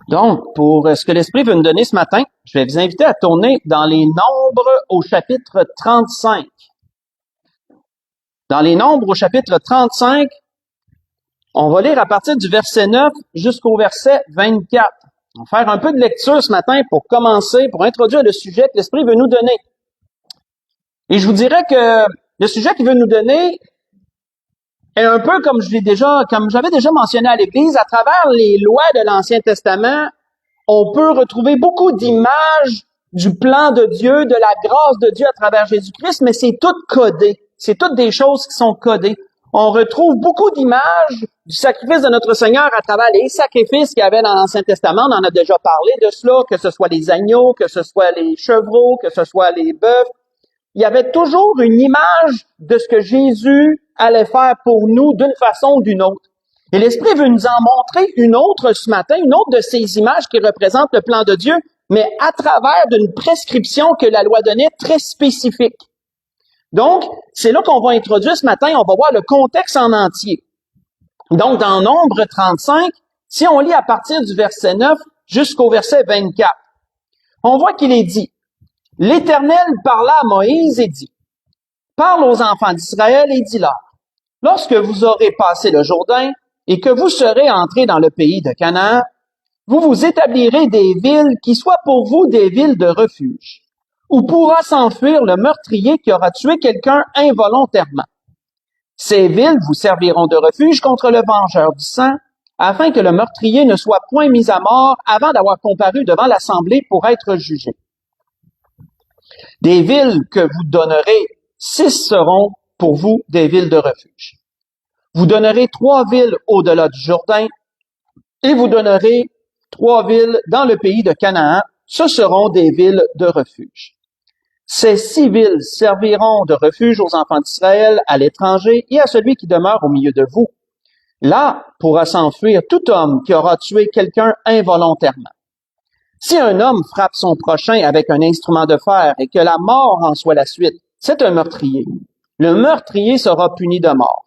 Donc, pour ce que l'Esprit veut nous donner ce matin, je vais vous inviter à tourner dans les Nombres au chapitre 35. Dans les Nombres au chapitre 35, on va lire à partir du verset 9 jusqu'au verset 24. On va faire un peu de lecture ce matin pour commencer, pour introduire le sujet que l'Esprit veut nous donner. Et je vous dirais que le sujet qu'il veut nous donner est un peu comme j'avais déjà mentionné à l'Église, à travers les lois de l'Ancien Testament, on peut retrouver beaucoup d'images du plan de Dieu, de la grâce de Dieu à travers Jésus-Christ, mais c'est tout codé. C'est toutes des choses qui sont codées. On retrouve beaucoup d'images du sacrifice de notre Seigneur à travers les sacrifices qu'il y avait dans l'Ancien Testament. On en a déjà parlé de cela, que ce soit les agneaux, que ce soit les chevreaux, que ce soit les bœufs. Il y avait toujours une image de ce que Jésus allait faire pour nous d'une façon ou d'une autre. Et l'Esprit veut nous en montrer une autre ce matin, une autre de ces images qui représentent le plan de Dieu, mais à travers d'une prescription que la loi donnait très spécifique. Donc, c'est là qu'on va introduire ce matin, on va voir le contexte en entier. Donc, dans Nombre 35, si on lit à partir du verset 9 jusqu'au verset 24, on voit qu'il est dit, « L'Éternel parla à Moïse et dit, « Parle aux enfants d'Israël et dis-leur, lorsque vous aurez passé le Jourdain et que vous serez entrés dans le pays de Canaan, vous vous établirez des villes qui soient pour vous des villes de refuge, où pourra s'enfuir le meurtrier qui aura tué quelqu'un involontairement. Ces villes vous serviront de refuge contre le vengeur du sang, afin que le meurtrier ne soit point mis à mort avant d'avoir comparu devant l'assemblée pour être jugé. Des villes que vous donnerez, 6 seront pour vous des villes de refuge. Vous donnerez 3 villes au-delà du Jourdain, et vous donnerez 3 villes dans le pays de Canaan. Ce seront des villes de refuge. Ces 6 villes serviront de refuge aux enfants d'Israël, à l'étranger et à celui qui demeure au milieu de vous. Là pourra s'enfuir tout homme qui aura tué quelqu'un involontairement. Si un homme frappe son prochain avec un instrument de fer et que la mort en soit la suite, c'est un meurtrier. Le meurtrier sera puni de mort.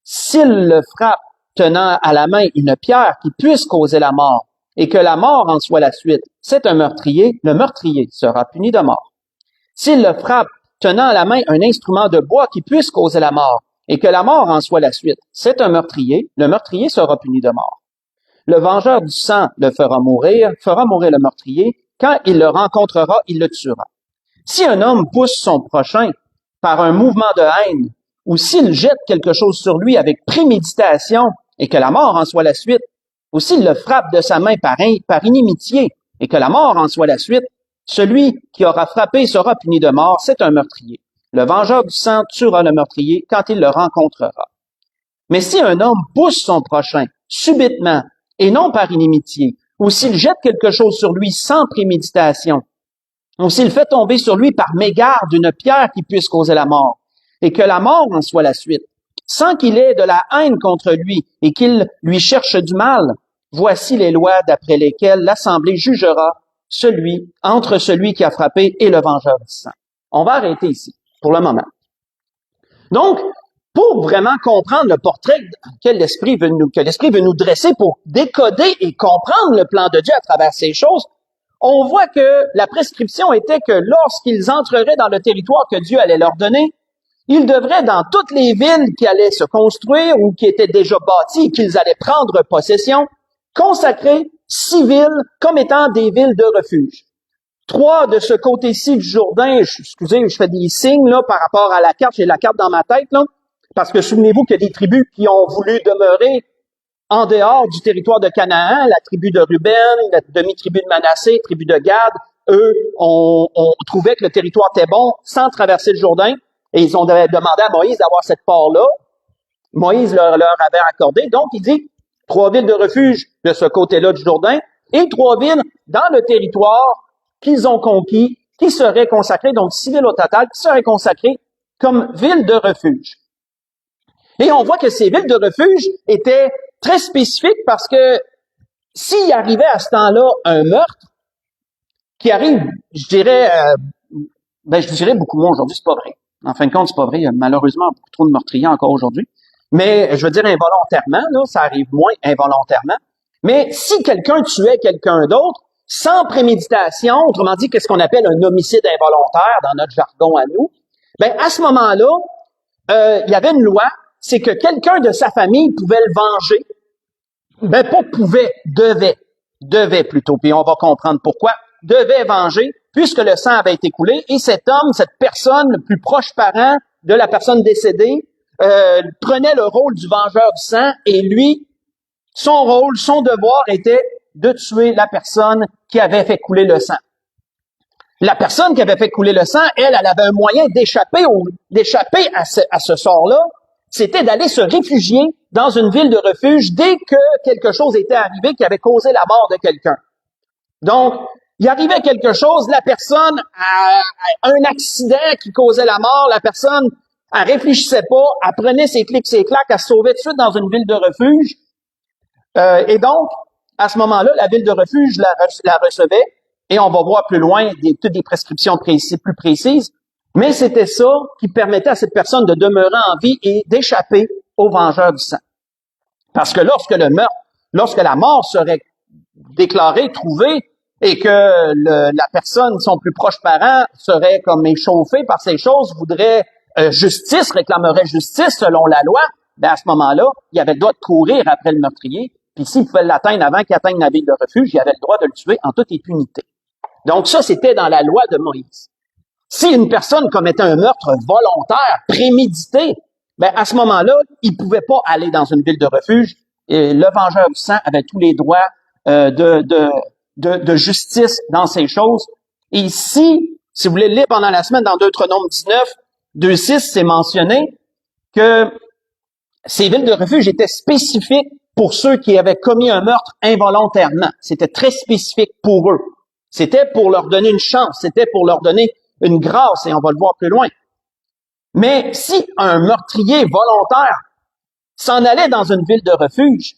S'il le frappe tenant à la main une pierre qui puisse causer la mort et que la mort en soit la suite, c'est un meurtrier. Le meurtrier sera puni de mort. S'il le frappe tenant à la main un instrument de bois qui puisse causer la mort et que la mort en soit la suite, c'est un meurtrier. Le meurtrier sera puni de mort. Le vengeur du sang le fera mourir le meurtrier. Quand il le rencontrera, il le tuera. Si un homme pousse son prochain par un mouvement de haine, ou s'il jette quelque chose sur lui avec préméditation et que la mort en soit la suite, ou s'il le frappe de sa main par inimitié et que la mort en soit la suite, celui qui aura frappé sera puni de mort, c'est un meurtrier. Le vengeur du sang tuera le meurtrier quand il le rencontrera. Mais si un homme pousse son prochain subitement et non par inimitié, ou s'il jette quelque chose sur lui sans préméditation, ou s'il fait tomber sur lui par mégarde une pierre qui puisse causer la mort, et que la mort en soit la suite, sans qu'il ait de la haine contre lui et qu'il lui cherche du mal, voici les lois d'après lesquelles l'Assemblée jugera entre celui qui a frappé et le vengeur du sang. On va arrêter ici, pour le moment. Donc, pour vraiment comprendre le portrait que l'Esprit veut nous dresser, pour décoder et comprendre le plan de Dieu à travers ces choses, on voit que la prescription était que lorsqu'ils entreraient dans le territoire que Dieu allait leur donner, ils devraient, dans toutes les villes qui allaient se construire ou qui étaient déjà bâties et qu'ils allaient prendre possession, consacrer 6 villes comme étant des villes de refuge. 3 de ce côté-ci du Jourdain, excusez, je fais des signes là par rapport à la carte, j'ai la carte dans ma tête, là, parce que souvenez-vous qu'il y a des tribus qui ont voulu demeurer en dehors du territoire de Canaan, la tribu de Ruben, la demi-tribu de Manassé, la tribu de Gad. Eux, on trouvait que le territoire était bon sans traverser le Jourdain, et ils ont demandé à Moïse d'avoir cette part-là. Moïse leur avait accordé, donc il dit 3 villes de refuge de ce côté-là du Jourdain, et 3 villes dans le territoire qu'ils ont conquis, qui seraient consacrées, donc 6 villes au total, qui seraient consacrées comme villes de refuge. Et on voit que ces villes de refuge étaient très spécifiques parce que s'il arrivait à ce temps-là un meurtre, qui arrive, je dirais beaucoup moins aujourd'hui, c'est pas vrai. En fin de compte, c'est pas vrai. Il y a malheureusement beaucoup trop de meurtriers encore aujourd'hui. Mais, je veux dire involontairement, là, ça arrive moins involontairement. Mais si quelqu'un tuait quelqu'un d'autre, sans préméditation, autrement dit, qu'est-ce qu'on appelle un homicide involontaire dans notre jargon à nous, ben à ce moment-là, il y avait une loi, c'est que quelqu'un de sa famille pouvait le venger. Ben pas pouvait, devait plutôt, puis on va comprendre pourquoi, devait venger, puisque le sang avait été coulé, et cet homme, cette personne, le plus proche parent de la personne décédée, prenait le rôle du vengeur du sang, et lui, son rôle, son devoir était de tuer la personne qui avait fait couler le sang. La personne qui avait fait couler le sang, elle avait un moyen d'échapper à ce sort-là, c'était d'aller se réfugier dans une ville de refuge dès que quelque chose était arrivé qui avait causé la mort de quelqu'un. Donc, il arrivait quelque chose, la personne a un accident qui causait la mort, la personne, elle réfléchissait pas, elle prenait ses clics, ses claques, elle se sauvait tout de suite dans une ville de refuge. Et donc, à ce moment-là, la ville de refuge la recevait, et on va voir plus loin toutes des prescriptions plus précises, mais c'était ça qui permettait à cette personne de demeurer en vie et d'échapper au vengeur du sang. Parce que lorsque la mort serait déclarée, trouvée, et que la personne, son plus proche parent, serait comme échauffé par ces choses, voudrait justice, réclamerait justice selon la loi, ben à ce moment-là, il avait le droit de courir après le meurtrier, puis s'il pouvait l'atteindre avant qu'il atteigne la ville de refuge, il avait le droit de le tuer en toute impunité. Donc ça, c'était dans la loi de Moïse. Si une personne commettait un meurtre volontaire, prémédité, ben à ce moment-là, il pouvait pas aller dans une ville de refuge. Et le vengeur du sang avait tous les droits de justice dans ces choses. Et si vous voulez lire pendant la semaine dans Deutéronome 19, 2:6, c'est mentionné que ces villes de refuge étaient spécifiques pour ceux qui avaient commis un meurtre involontairement. C'était très spécifique pour eux. C'était pour leur donner une chance, c'était pour leur donner une grâce, et on va le voir plus loin. Mais si un meurtrier volontaire s'en allait dans une ville de refuge,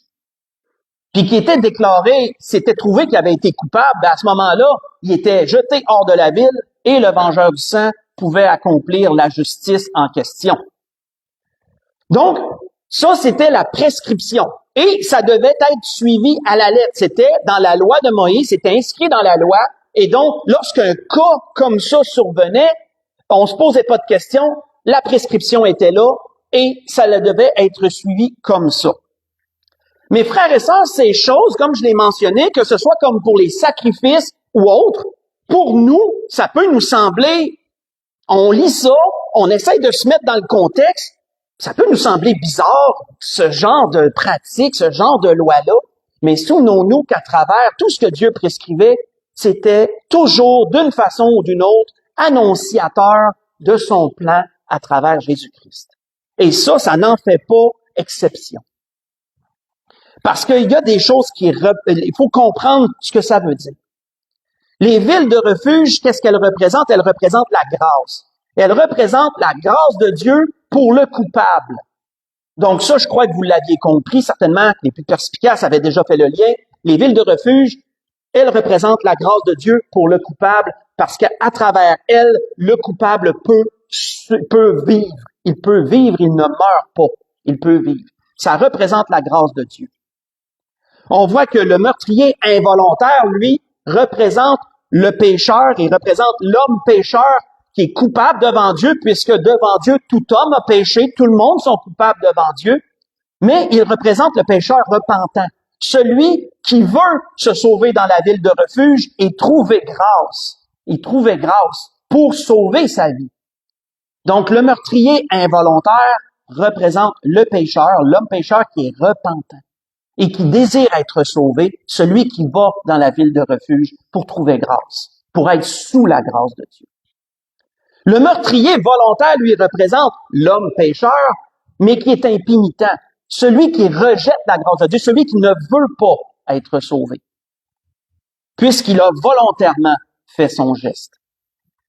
puis qui était déclaré, s'était trouvé qu'il avait été coupable, ben à ce moment-là, il était jeté hors de la ville et le vengeur du sang pouvait accomplir la justice en question. Donc, ça, c'était la prescription. Et ça devait être suivi à la lettre. C'était dans la loi de Moïse, c'était inscrit dans la loi. Et donc, lorsqu'un cas comme ça survenait, on se posait pas de questions, la prescription était là et ça devait être suivi comme ça. Mes frères et sœurs, ces choses, comme je l'ai mentionné, que ce soit comme pour les sacrifices ou autres, pour nous, ça peut nous sembler, on lit ça, on essaye de se mettre dans le contexte, ça peut nous sembler bizarre, ce genre de pratique, ce genre de loi-là, mais souvenons-nous qu'à travers tout ce que Dieu prescrivait, c'était toujours, d'une façon ou d'une autre, annonciateur de son plan à travers Jésus-Christ. Et ça n'en fait pas exception. Parce qu'il y a des choses il faut comprendre ce que ça veut dire. Les villes de refuge, qu'est-ce qu'elles représentent? Elles représentent la grâce. Elles représentent la grâce de Dieu pour le coupable. Donc ça, je crois que vous l'aviez compris, certainement que les plus perspicaces avaient déjà fait le lien. Les villes de refuge, elles représentent la grâce de Dieu pour le coupable, parce qu'à travers elles, le coupable peut vivre. Il peut vivre, il ne meurt pas. Il peut vivre. Ça représente la grâce de Dieu. On voit que le meurtrier involontaire, lui, représente le pécheur, il représente l'homme pécheur qui est coupable devant Dieu, puisque devant Dieu, tout homme a péché, tout le monde sont coupables devant Dieu, mais il représente le pécheur repentant, celui qui veut se sauver dans la ville de refuge et trouver grâce. Il trouvait grâce pour sauver sa vie. Donc, le meurtrier involontaire représente le pécheur, l'homme pécheur qui est repentant et qui désire être sauvé, celui qui va dans la ville de refuge pour trouver grâce, pour être sous la grâce de Dieu. Le meurtrier volontaire, lui, représente l'homme pécheur, mais qui est impénitent, celui qui rejette la grâce de Dieu, celui qui ne veut pas être sauvé, puisqu'il a volontairement fait son geste.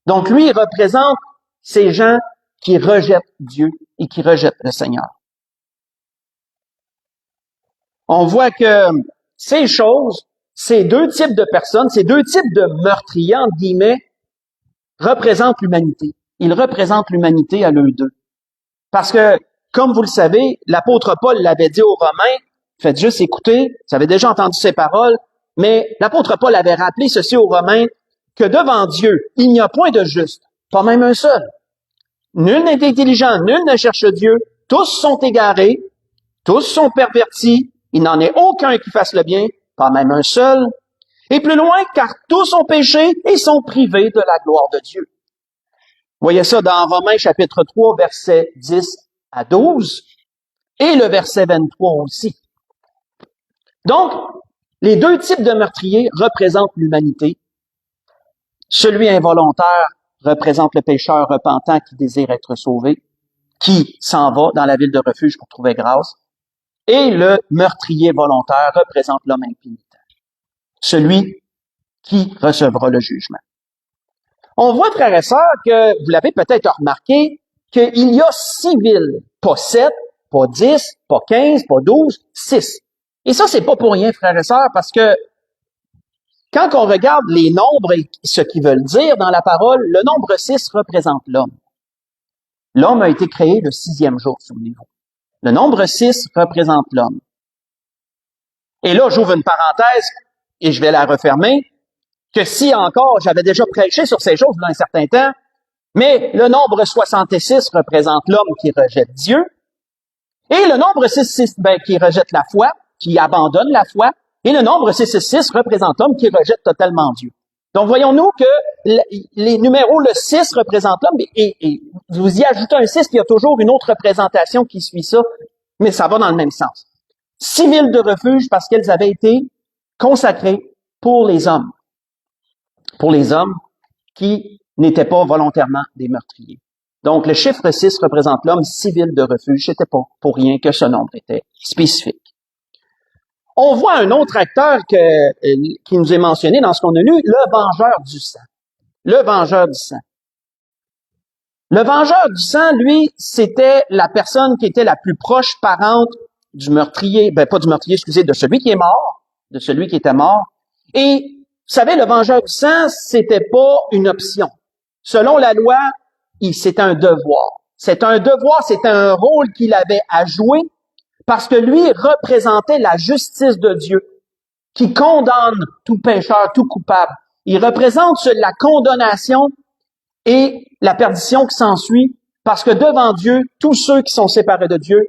Donc, lui, il représente ces gens qui rejettent Dieu et qui rejettent le Seigneur. On voit que ces choses, ces deux types de personnes, ces deux types de meurtriers, entre guillemets, représentent l'humanité. Ils représentent l'humanité à eux deux. Parce que comme vous le savez, l'apôtre Paul l'avait dit aux Romains, faites juste écouter, vous avez déjà entendu ces paroles, mais l'apôtre Paul avait rappelé ceci aux Romains, que devant Dieu, il n'y a point de juste, pas même un seul. Nul n'est intelligent, nul ne cherche Dieu, tous sont égarés, tous sont pervertis, il n'en est aucun qui fasse le bien, pas même un seul. Et plus loin, car tous ont péché et sont privés de la gloire de Dieu. Vous voyez ça dans Romains chapitre 3, versets 10 à 12, et le verset 23 aussi. Donc, les deux types de meurtriers représentent l'humanité. Celui involontaire représente le pécheur repentant qui désire être sauvé, qui s'en va dans la ville de refuge pour trouver grâce. Et le meurtrier volontaire représente l'homme impénitent, celui qui recevra le jugement. On voit, frères et sœurs, que vous l'avez peut-être remarqué, qu'il y a 6 villes, pas 7, pas 10, pas 15, pas 12, 6. Et ça, c'est pas pour rien, frères et sœurs, parce que quand on regarde les nombres et ce qu'ils veulent dire dans la parole, le nombre 6 représente l'homme. L'homme a été créé le 6e jour, souvenez-vous. Le nombre 6 représente l'homme. Et là, j'ouvre une parenthèse et je vais la refermer, que si encore j'avais déjà prêché sur ces choses dans un certain temps, mais le nombre 66 représente l'homme qui rejette Dieu, et le nombre 666, qui rejette la foi, qui abandonne la foi, et le nombre 666 représente l'homme qui rejette totalement Dieu. Donc, voyons-nous que les numéros, le 6 représente l'homme, et vous y ajoutez un 6, il y a toujours une autre représentation qui suit ça, mais ça va dans le même sens. 6 villes de refuge parce qu'elles avaient été consacrées pour les hommes qui n'étaient pas volontairement des meurtriers. Donc, le chiffre 6 représente l'homme, 6 villes de refuge. C'était pas pour rien que ce nombre était spécifique. On voit un autre acteur qui nous est mentionné dans ce qu'on a lu, le vengeur du sang. Le vengeur du sang. Le vengeur du sang, lui, c'était la personne qui était la plus proche parente du meurtrier, pas du meurtrier, excusez, de celui qui est mort, de celui qui était mort. Et, vous savez, le vengeur du sang, c'était pas une option. Selon la loi, c'était un devoir. C'est un devoir, c'était un rôle qu'il avait à jouer parce que lui représentait la justice de Dieu qui condamne tout pécheur, tout coupable. Il représente la condamnation et la perdition qui s'ensuit parce que devant Dieu, tous ceux qui sont séparés de Dieu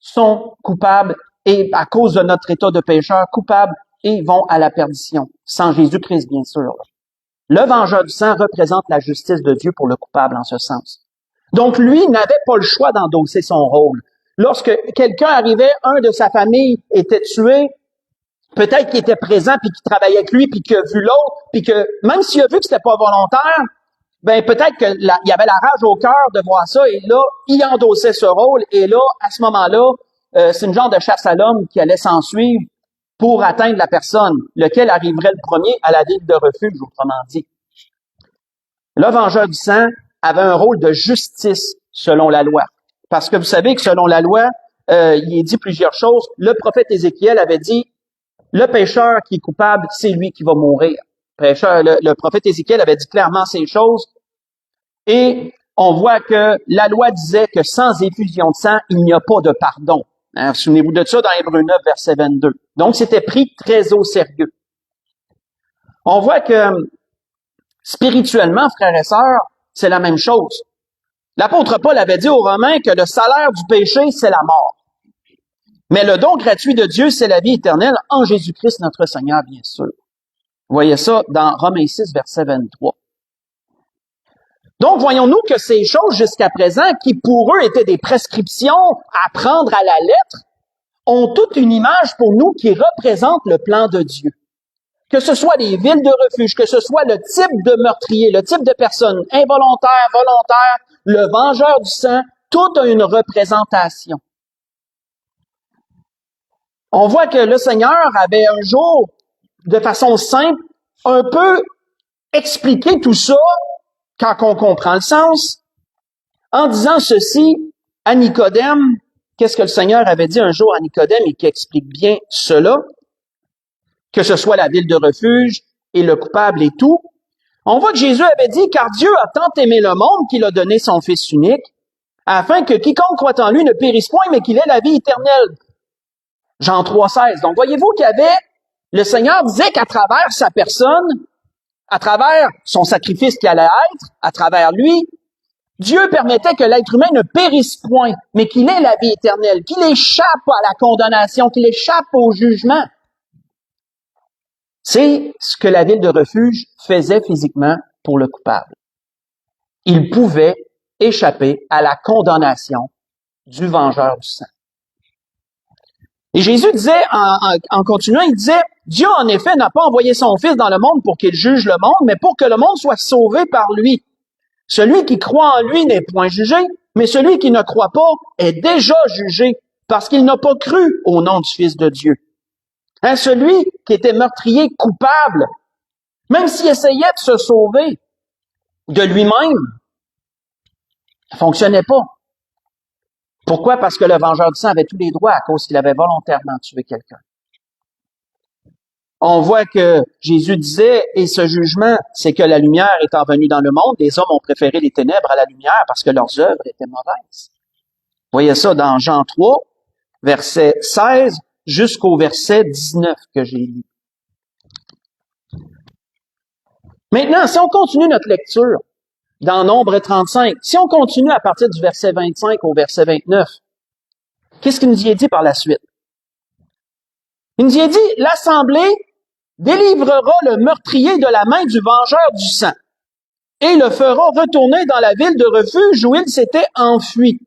sont coupables et à cause de notre état de pécheur, coupables et vont à la perdition. Sans Jésus-Christ, bien sûr. Le vengeur du sang représente la justice de Dieu pour le coupable en ce sens. Donc, lui n'avait pas le choix d'endosser son rôle. Lorsque quelqu'un arrivait, un de sa famille était tué, peut-être qu'il était présent, puis qu'il travaillait avec lui, puis qu'il a vu l'autre, puis que même s'il a vu que c'était pas volontaire, peut-être qu'il y avait la rage au cœur de voir ça, et là, il endossait ce rôle, et là, à ce moment-là, c'est une genre de chasse à l'homme qui allait s'en suivre pour atteindre la personne, lequel arriverait le premier à la ville de refuge, autrement dit. Le vengeur du sang avait un rôle de justice selon la loi. Parce que vous savez que selon la loi, il est dit plusieurs choses. Le prophète Ézéchiel avait dit, le pécheur qui est coupable, c'est lui qui va mourir. Le prophète Ézéchiel avait dit clairement ces choses. Et on voit que la loi disait que sans effusion de sang, il n'y a pas de pardon. Hein, souvenez-vous de ça dans Hébreux 9, verset 22. Donc, c'était pris très au sérieux. On voit que spirituellement, frères et sœurs, c'est la même chose. L'apôtre Paul avait dit aux Romains que le salaire du péché, c'est la mort. Mais le don gratuit de Dieu, c'est la vie éternelle en Jésus-Christ notre Seigneur, bien sûr. Vous voyez ça dans Romains 6, verset 23. Donc, voyons-nous que ces choses jusqu'à présent, qui pour eux étaient des prescriptions à prendre à la lettre, ont toute une image pour nous qui représente le plan de Dieu. Que ce soit les villes de refuge, que ce soit le type de meurtrier, le type de personne, involontaire, volontaire, le vengeur du sang, tout a une représentation. On voit que le Seigneur avait un jour, de façon simple, un peu expliqué tout ça, quand on comprend le sens, en disant ceci à Nicodème. Qu'est-ce que le Seigneur avait dit un jour à Nicodème et qui explique bien cela? Que ce soit la ville de refuge et le coupable et tout. On voit que Jésus avait dit, car Dieu a tant aimé le monde qu'il a donné son Fils unique, afin que quiconque croit en lui ne périsse point, mais qu'il ait la vie éternelle. Jean 3,16. Donc, voyez-vous qu'il y avait, le Seigneur disait qu'à travers sa personne, à travers son sacrifice qui allait être, à travers lui, Dieu permettait que l'être humain ne périsse point, mais qu'il ait la vie éternelle, qu'il échappe à la condamnation, qu'il échappe au jugement. C'est ce que la ville de refuge faisait physiquement pour le coupable. Il pouvait échapper à la condamnation du vengeur du sang. Et Jésus disait, en continuant, il disait, Dieu en effet n'a pas envoyé son Fils dans le monde pour qu'il juge le monde, mais pour que le monde soit sauvé par lui. Celui qui croit en lui n'est point jugé, mais celui qui ne croit pas est déjà jugé, parce qu'il n'a pas cru au nom du Fils de Dieu. Hein, celui qui était meurtrier coupable, même s'il essayait de se sauver de lui-même, ça fonctionnait pas. Pourquoi? Parce que le vengeur du sang avait tous les droits à cause qu'il avait volontairement tué quelqu'un. On voit que Jésus disait, et ce jugement, c'est que la lumière étant venue dans le monde, les hommes ont préféré les ténèbres à la lumière parce que leurs œuvres étaient mauvaises. Vous voyez ça dans Jean 3, verset 16 jusqu'au verset 19 que j'ai lu. Maintenant, si on continue notre lecture dans Nombre 35, si on continue à partir du verset 25 au verset 29, qu'est-ce qu'il nous y est dit par la suite? Il nous y est dit, l'Assemblée délivrera le meurtrier de la main du vengeur du sang et le fera retourner dans la ville de refuge où il s'était enfui.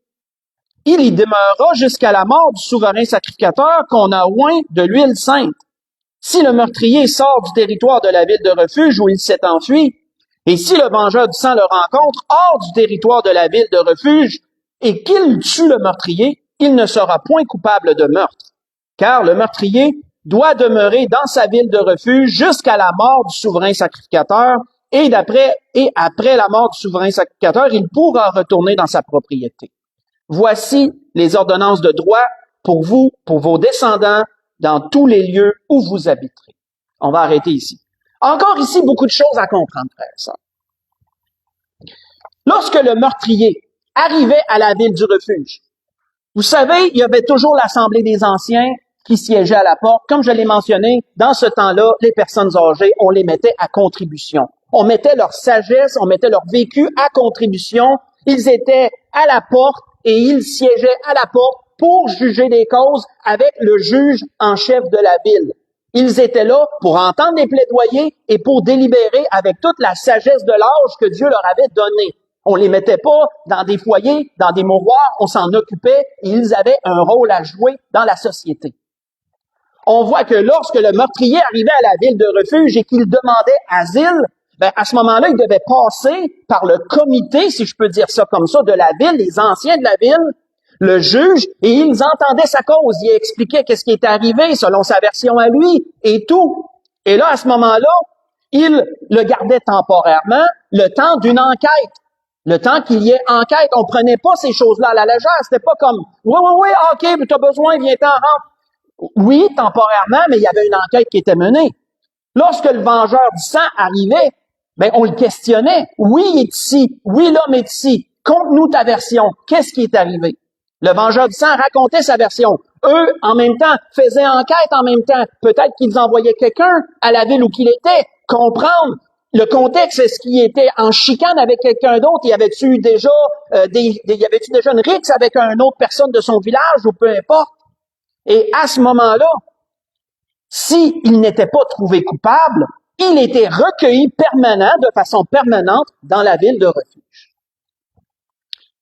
Il y demeurera jusqu'à la mort du souverain sacrificateur qu'on a oint de l'huile sainte. Si le meurtrier sort du territoire de la ville de refuge où il s'est enfui, et si le vengeur du sang le rencontre hors du territoire de la ville de refuge et qu'il tue le meurtrier, il ne sera point coupable de meurtre, car le meurtrier doit demeurer dans sa ville de refuge jusqu'à la mort du souverain sacrificateur, et après la mort du souverain sacrificateur, il pourra retourner dans sa propriété. Voici les ordonnances de droit pour vous, pour vos descendants, dans tous les lieux où vous habiterez. On va arrêter ici. Encore ici, beaucoup de choses à comprendre, frères et sœurs. Lorsque le meurtrier arrivait à la ville du refuge, vous savez, il y avait toujours l'Assemblée des anciens qui siégeait à la porte. Comme je l'ai mentionné, dans ce temps-là, les personnes âgées, on les mettait à contribution. On mettait leur sagesse, on mettait leur vécu à contribution. Ils étaient à la porte et ils siégeaient à la porte pour juger des causes avec le juge en chef de la ville. Ils étaient là pour entendre les plaidoyers et pour délibérer avec toute la sagesse de l'âge que Dieu leur avait donnée. On les mettait pas dans des foyers, dans des mouroirs, on s'en occupait et ils avaient un rôle à jouer dans la société. On voit que lorsque le meurtrier arrivait à la ville de refuge et qu'il demandait asile, à ce moment-là, il devait passer par le comité, si je peux dire ça comme ça, de la ville, les anciens de la ville, le juge, et ils entendaient sa cause. Il expliquait qu'est-ce qui était arrivé selon sa version à lui et tout. Et là, à ce moment-là, il le gardait temporairement le temps d'une enquête. Le temps qu'il y ait enquête. On prenait pas ces choses-là à la légère. C'était pas comme, oui, OK, tu as besoin, viens-t'en, rentre. Oui, temporairement, mais il y avait une enquête qui était menée. Lorsque le vengeur du sang arrivait, on le questionnait. Oui, il est ici. Oui, l'homme est ici. Conte-nous ta version. Qu'est-ce qui est arrivé? Le vengeur du sang racontait sa version. Eux, en même temps, faisaient enquête en même temps. Peut-être qu'ils envoyaient quelqu'un à la ville où qu'il était, comprendre le contexte. Est-ce qu'il était en chicane avec quelqu'un d'autre? Y avait-tu déjà une rixe avec une autre personne de son village ou peu importe? Et à ce moment-là, s'il n'était pas trouvé coupable, il était recueilli de façon permanente dans la ville de refuge.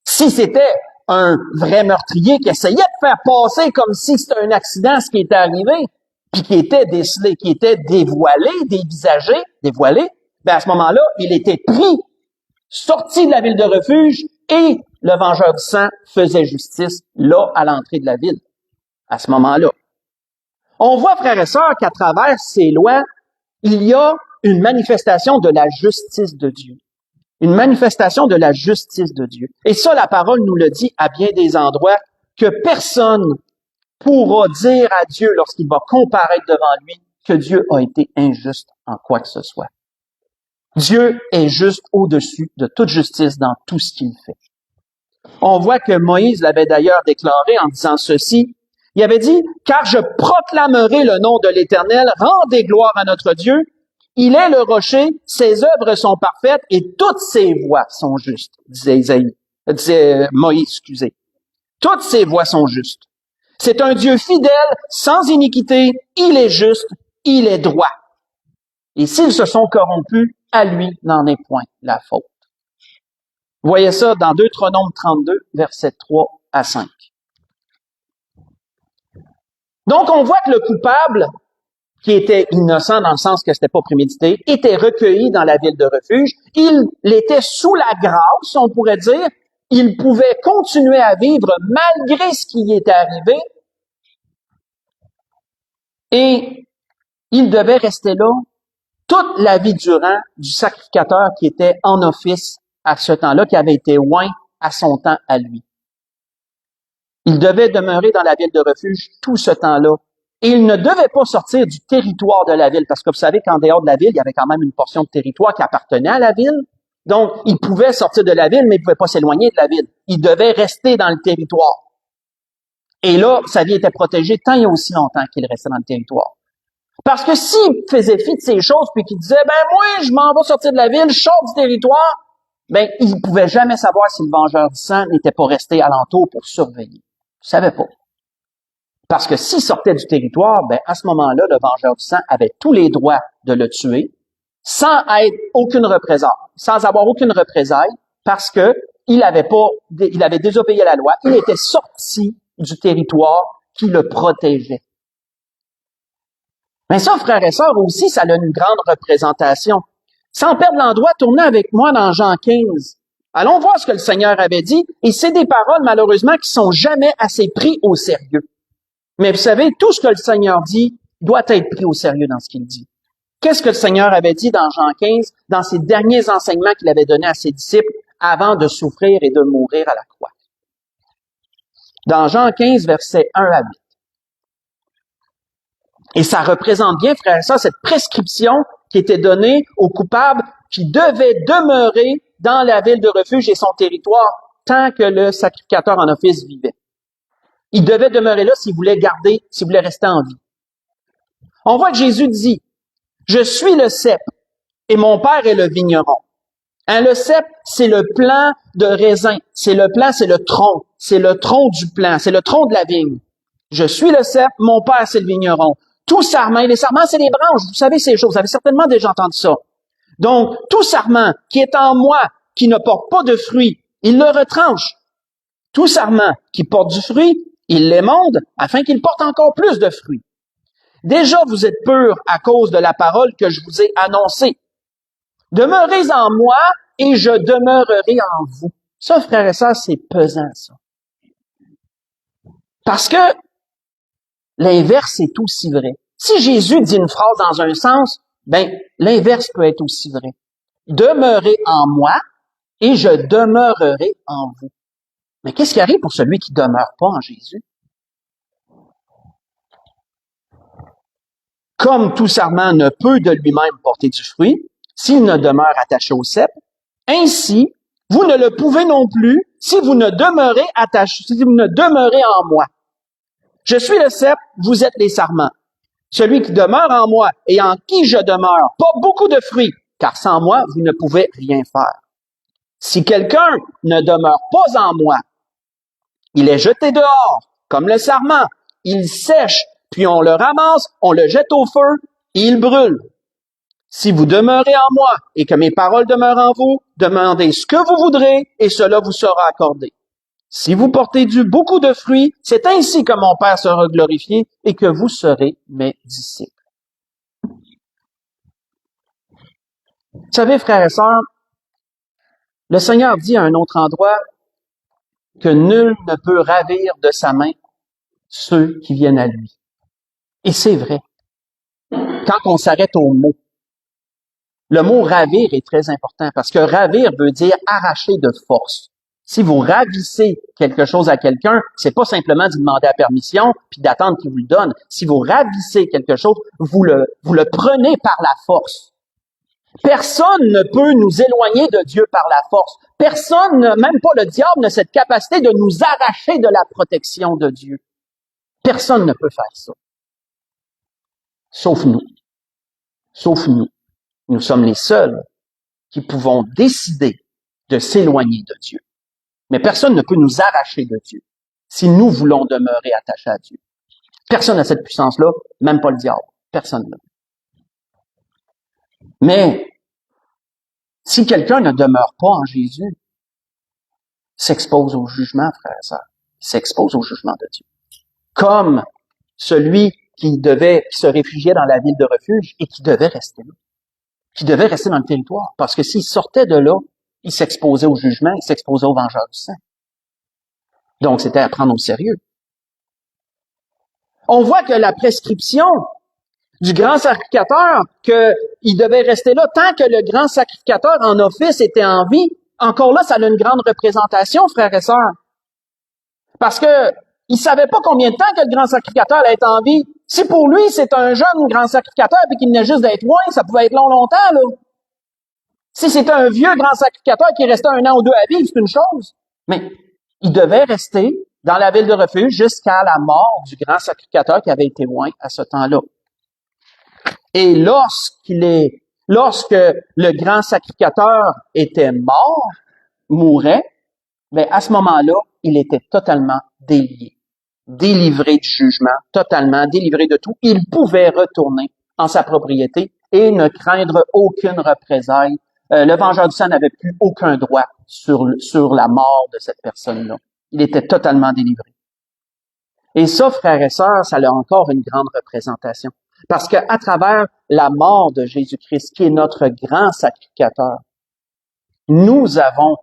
Si c'était un vrai meurtrier qui essayait de faire passer comme si c'était un accident ce qui était arrivé, puis qui était décelé, qui était dévoilé, dévoilé, à ce moment-là, il était pris, sorti de la ville de refuge, et le vengeur du sang faisait justice là, à l'entrée de la ville, à ce moment-là. On voit, frères et sœurs, qu'à travers ces lois, il y a une manifestation de la justice de Dieu. Une manifestation de la justice de Dieu. Et ça, la parole nous le dit à bien des endroits, que personne pourra dire à Dieu lorsqu'il va comparaître devant lui que Dieu a été injuste en quoi que ce soit. Dieu est juste au-dessus de toute justice dans tout ce qu'il fait. On voit que Moïse l'avait d'ailleurs déclaré en disant ceci. Il avait dit, « Car je proclamerai le nom de l'Éternel, rendez gloire à notre Dieu. Il est le rocher, ses œuvres sont parfaites et toutes ses voies sont justes. » disait Moïse, excusez. Toutes ses voies sont justes. C'est un Dieu fidèle, sans iniquité, il est juste, il est droit. Et s'ils se sont corrompus, à lui n'en est point la faute. Vous voyez ça dans Deutéronome 32, versets 3 à 5. Donc, on voit que le coupable, qui était innocent dans le sens que c'était pas prémédité, était recueilli dans la ville de refuge. Il était sous la grâce, on pourrait dire. Il pouvait continuer à vivre malgré ce qui y était arrivé. Et il devait rester là toute la vie durant du sacrificateur qui était en office à ce temps-là, qui avait été oint à son temps à lui. Il devait demeurer dans la ville de refuge tout ce temps-là. Et il ne devait pas sortir du territoire de la ville, parce que vous savez qu'en dehors de la ville, il y avait quand même une portion de territoire qui appartenait à la ville. Donc, il pouvait sortir de la ville, mais il ne pouvait pas s'éloigner de la ville. Il devait rester dans le territoire. Et là, sa vie était protégée tant et aussi longtemps qu'il restait dans le territoire. Parce que s'il faisait fi de ces choses, puis qu'il disait, moi, je m'en vais sortir de la ville, je sors du territoire, il ne pouvait jamais savoir si le vengeur du sang n'était pas resté alentour pour surveiller. Il ne savait pas. Parce que s'il sortait du territoire, à ce moment-là, le vengeur du sang avait tous les droits de le tuer, sans avoir aucune représaille, parce que il avait désobéi à la loi, il était sorti du territoire qui le protégeait. Mais ça, frères et sœurs, aussi, ça a une grande représentation. Sans perdre l'endroit, tournez avec moi dans Jean 15. Allons voir ce que le Seigneur avait dit, et c'est des paroles, malheureusement, qui sont jamais assez pris au sérieux. Mais vous savez, tout ce que le Seigneur dit doit être pris au sérieux dans ce qu'il dit. Qu'est-ce que le Seigneur avait dit dans Jean 15, dans ses derniers enseignements qu'il avait donnés à ses disciples avant de souffrir et de mourir à la croix? Dans Jean 15, versets 1 à 8. Et ça représente bien, frères et sœurs, cette prescription qui était donnée aux coupables qui devaient demeurer dans la ville de refuge et son territoire tant que le sacrificateur en office vivait. Il devait demeurer là s'il voulait rester en vie. On voit que Jésus dit, « Je suis le cep et mon Père est le vigneron. » Le cep, c'est le plant de raisin. C'est le tronc. C'est le tronc du plant. C'est le tronc de la vigne. Je suis le cep, mon Père, c'est le vigneron. Tout sarment, les sarments, c'est les branches. Vous savez ces choses. Vous avez certainement déjà entendu ça. Donc, tout sarment qui est en moi, qui ne porte pas de fruits, il le retranche. Tout sarment qui porte du fruit, il l'émonde afin qu'il porte encore plus de fruits. Déjà, vous êtes purs à cause de la parole que je vous ai annoncée. Demeurez en moi et je demeurerai en vous. Ça, frères et sœurs, c'est pesant, ça. Parce que l'inverse est aussi vrai. Si Jésus dit une phrase dans un sens, l'inverse peut être aussi vrai. Demeurez en moi et je demeurerai en vous. Mais qu'est-ce qui arrive pour celui qui ne demeure pas en Jésus? Comme tout sarment ne peut de lui-même porter du fruit, s'il ne demeure attaché au cep, ainsi, vous ne le pouvez non plus si vous ne demeurez en moi. Je suis le cep, vous êtes les sarments. Celui qui demeure en moi et en qui je demeure, pas beaucoup de fruits, car sans moi, vous ne pouvez rien faire. Si quelqu'un ne demeure pas en moi, il est jeté dehors, comme le sarment. Il sèche, puis on le ramasse, on le jette au feu, et il brûle. Si vous demeurez en moi et que mes paroles demeurent en vous, demandez ce que vous voudrez et cela vous sera accordé. Si vous portez beaucoup de fruits, c'est ainsi que mon Père sera glorifié et que vous serez mes disciples. Vous savez, frères et sœurs, le Seigneur dit à un autre endroit que nul ne peut ravir de sa main ceux qui viennent à lui. Et c'est vrai. Quand on s'arrête au mot, le mot ravir est très important parce que ravir veut dire arracher de force. Si vous ravissez quelque chose à quelqu'un, c'est pas simplement d'y demander la permission puis d'attendre qu'il vous le donne. Si vous ravissez quelque chose, vous le prenez par la force. Personne ne peut nous éloigner de Dieu par la force. Personne, même pas le diable, n'a cette capacité de nous arracher de la protection de Dieu. Personne ne peut faire ça. Sauf nous. Sauf nous. Nous sommes les seuls qui pouvons décider de s'éloigner de Dieu. Mais personne ne peut nous arracher de Dieu si nous voulons demeurer attachés à Dieu. Personne n'a cette puissance-là, même pas le diable. Personne n'a. Mais si quelqu'un ne demeure pas en Jésus, il s'expose au jugement, frères et sœurs. Il s'expose au jugement de Dieu. Comme celui qui se réfugiait dans la ville de refuge et qui devait rester là. Qui devait rester dans le territoire. Parce que s'il sortait de là, il s'exposait au jugement, il s'exposait au vengeur du sang. Donc, c'était à prendre au sérieux. On voit que la prescription du grand sacrificateur, qu'il devait rester là tant que le grand sacrificateur en office était en vie, encore là, ça a une grande représentation, frères et sœurs. Parce que il savait pas combien de temps que le grand sacrificateur allait être en vie. Si pour lui, c'est un jeune grand sacrificateur puis qu'il venait juste d'être loin, ça pouvait être longtemps, là. Si c'était un vieux grand sacrificateur qui restait 1 an ou 2 à vivre, c'est une chose. Mais il devait rester dans la ville de refuge jusqu'à la mort du grand sacrificateur qui avait été loin à ce temps-là. Et lorsque le grand sacrificateur était mourait, mais à ce moment-là, il était totalement délié, délivré du jugement, totalement délivré de tout. Il pouvait retourner en sa propriété et ne craindre aucune représaille. Le vengeur du sang n'avait plus aucun droit sur la mort de cette personne-là. Il était totalement délivré. Et ça, frères et sœurs, ça a encore une grande représentation. Parce que à travers la mort de Jésus-Christ, qui est notre grand sacrificateur, nous avons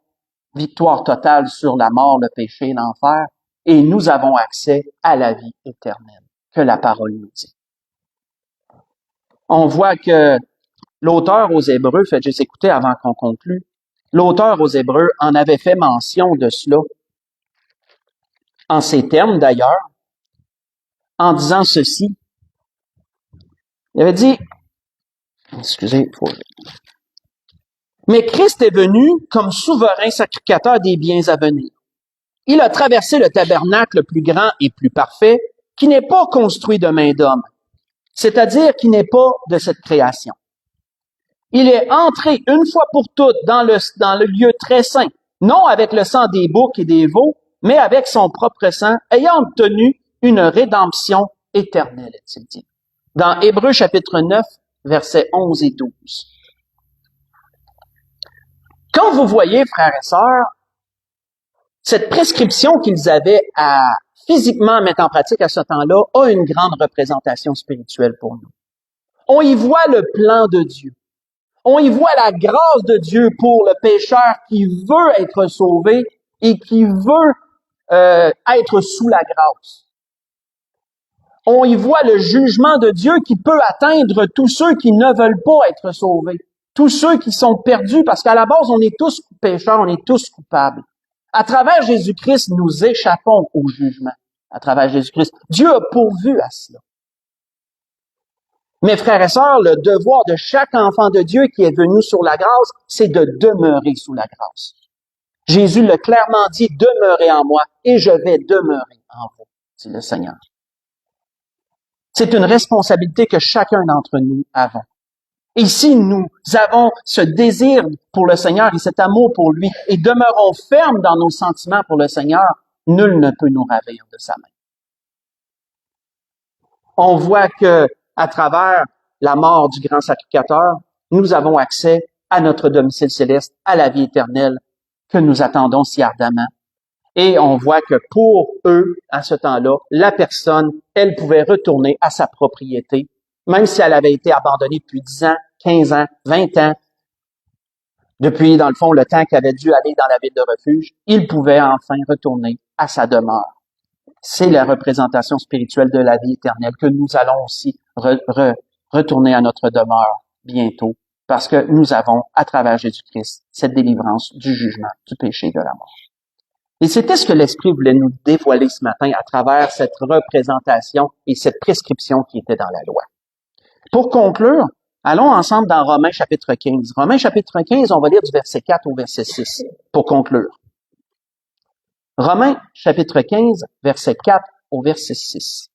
victoire totale sur la mort, le péché et l'enfer, et nous avons accès à la vie éternelle, que la parole nous dit. On voit que l'auteur aux Hébreux, faites juste écouter avant qu'on conclue, l'auteur aux Hébreux en avait fait mention de cela, en ces termes d'ailleurs, en disant ceci. Il avait dit, mais Christ est venu comme souverain sacrificateur des biens à venir. Il a traversé le tabernacle plus grand et plus parfait, qui n'est pas construit de main d'homme, c'est-à-dire qui n'est pas de cette création. Il est entré une fois pour toutes dans le lieu très saint, non avec le sang des boucs et des veaux, mais avec son propre sang, ayant obtenu une rédemption éternelle, est-il dit. Dans Hébreux chapitre 9, versets 11 et 12. Quand vous voyez, frères et sœurs, cette prescription qu'ils avaient à physiquement mettre en pratique à ce temps-là a une grande représentation spirituelle pour nous. On y voit le plan de Dieu. On y voit la grâce de Dieu pour le pécheur qui veut être sauvé et qui veut être sous la grâce. On y voit le jugement de Dieu qui peut atteindre tous ceux qui ne veulent pas être sauvés, tous ceux qui sont perdus, parce qu'à la base, on est tous pécheurs, on est tous coupables. À travers Jésus-Christ, nous échappons au jugement. À travers Jésus-Christ, Dieu a pourvu à cela. Mes frères et sœurs, le devoir de chaque enfant de Dieu qui est venu sur la grâce, c'est de demeurer sous la grâce. Jésus l'a clairement dit, demeurez en moi et je vais demeurer en vous, dit le Seigneur. C'est une responsabilité que chacun d'entre nous avons. Et si nous avons ce désir pour le Seigneur et cet amour pour lui et demeurons fermes dans nos sentiments pour le Seigneur, nul ne peut nous ravir de sa main. On voit que à travers la mort du grand sacrificateur, nous avons accès à notre domicile céleste, à la vie éternelle que nous attendons si ardemment. Et on voit que pour eux, à ce temps-là, la personne, elle pouvait retourner à sa propriété, même si elle avait été abandonnée depuis 10 ans, 15 ans, 20 ans, depuis, dans le fond, le temps qu'elle avait dû aller dans la ville de refuge, il pouvait enfin retourner à sa demeure. C'est la représentation spirituelle de la vie éternelle que nous allons aussi retourner à notre demeure bientôt, parce que nous avons, à travers Jésus-Christ, cette délivrance du jugement, du péché et de la mort. Et c'était ce que l'Esprit voulait nous dévoiler ce matin à travers cette représentation et cette prescription qui était dans la loi. Pour conclure, Allons ensemble dans Romains chapitre 15. Romains chapitre 15, on va lire du verset 4 au verset 6 pour conclure. Romains chapitre 15, verset 4 au verset 6.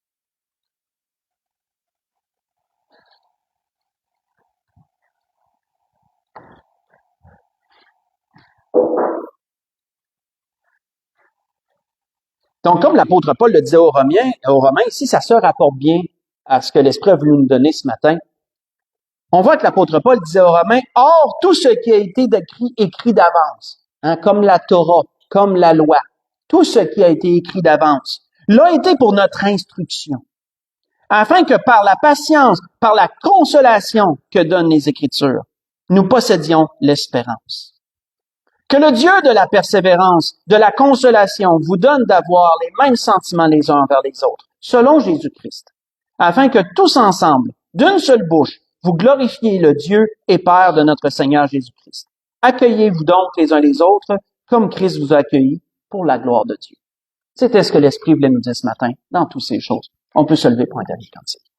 Donc, comme l'apôtre Paul le disait aux Romains, ici, ça se rapporte bien à ce que l'Esprit a voulu nous donner ce matin. On voit que l'apôtre Paul disait aux Romains, « Or, tout ce qui a été écrit d'avance, comme la Torah, comme la loi, tout ce qui a été écrit d'avance, l'a été pour notre instruction, afin que par la patience, par la consolation que donnent les Écritures, nous possédions l'espérance. Que le Dieu de la persévérance, de la consolation vous donne d'avoir les mêmes sentiments les uns envers les autres, selon Jésus-Christ, afin que tous ensemble, d'une seule bouche, vous glorifiez le Dieu et Père de notre Seigneur Jésus-Christ. Accueillez-vous donc les uns les autres comme Christ vous a accueillis pour la gloire de Dieu. C'était ce que l'Esprit voulait nous dire ce matin dans toutes ces choses. On peut se lever pour un dernier cantique.